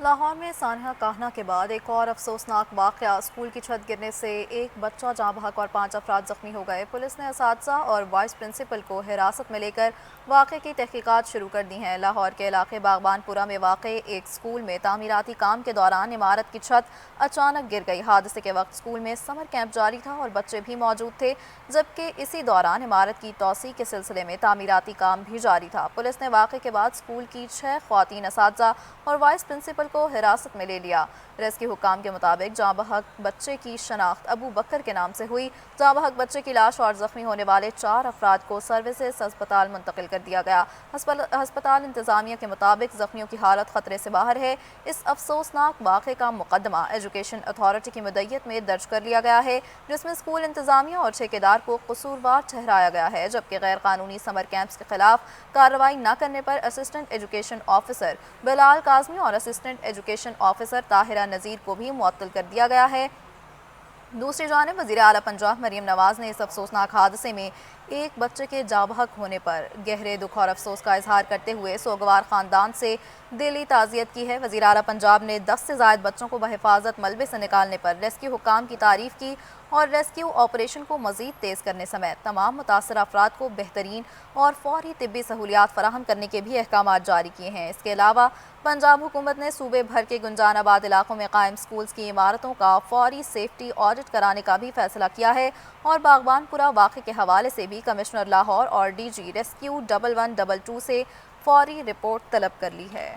لاہور میں سانحہ کاہنا کے بعد ایک اور افسوسناک واقعہ، اسکول کی چھت گرنے سے ایک بچہ جاں بحق اور 5 افراد زخمی ہو گئے۔ پولیس نے اساتذہ اور وائس پرنسپل کو حراست میں لے کر واقعے کی تحقیقات شروع کر دی ہیں۔ لاہور کے علاقے باغبان پورہ میں واقع ایک اسکول میں تعمیراتی کام کے دوران عمارت کی چھت اچانک گر گئی۔ حادثے کے وقت اسکول میں سمر کیمپ جاری تھا اور بچے بھی موجود تھے، جبکہ اسی دوران عمارت کی توسیع کے سلسلے میں تعمیراتی کام بھی جاری تھا۔ پولیس نے واقعے کے بعد اسکول کی 6 خواتین اساتذہ اور وائس پرنسپل کو حراست میں لے لیا۔ ریسکیو حکام کے مطابق جاں بحق بچے کی شناخت ابو بکر کے نام سے ہوئی۔ جاں بحق بچے کی لاش اور زخمی ہونے والے 4 افراد کو سروسز ہسپتال منتقل کر دیا گیا۔ ہسپتال انتظامیہ کے مطابق زخمیوں کی حالت خطرے سے باہر ہے۔ اس افسوسناک واقعے کا مقدمہ ایجوکیشن اتھارٹی کی مدعیت میں درج کر لیا گیا ہے، جس میں اسکول انتظامیہ اور ٹھیکیدار کو قصوروار ٹھہرایا گیا ہے، جبکہ غیر قانونی سمر کیمپس کے خلاف کارروائی نہ کرنے پر اسسٹنٹ ایجوکیشن آفیسر بلال کاظمی اور assistant education officer Tahira Nazir کو بھی معطل کر دیا گیا ہے۔ دوسری جانب وزیر اعلیٰ پنجاب مریم نواز نے اس افسوسناک حادثے میں ایک بچے کے جاں بحق ہونے پر گہرے دکھ اور افسوس کا اظہار کرتے ہوئے سوگوار خاندان سے دلی تعزیت کی ہے۔ وزیر اعلیٰ پنجاب نے 10 سے زائد بچوں کو بحفاظت ملبے سے نکالنے پر ریسکیو حکام کی تعریف کی اور ریسکیو آپریشن کو مزید تیز کرنے سمیت تمام متاثرہ افراد کو بہترین اور فوری طبی سہولیات فراہم کرنے کے بھی احکامات جاری کیے ہیں۔ اس کے علاوہ پنجاب حکومت نے صوبے بھر کے گنجان آباد علاقوں میں قائم اسکولز کی عمارتوں کا فوری سیفٹی آڈٹ کرانے کا بھی فیصلہ کیا ہے اور باغبان پورہ واقعے کے حوالے سے بھی کمشنر لاہور اور ڈی جی ریسکیو 1122 سے فوری رپورٹ طلب کر لی ہے۔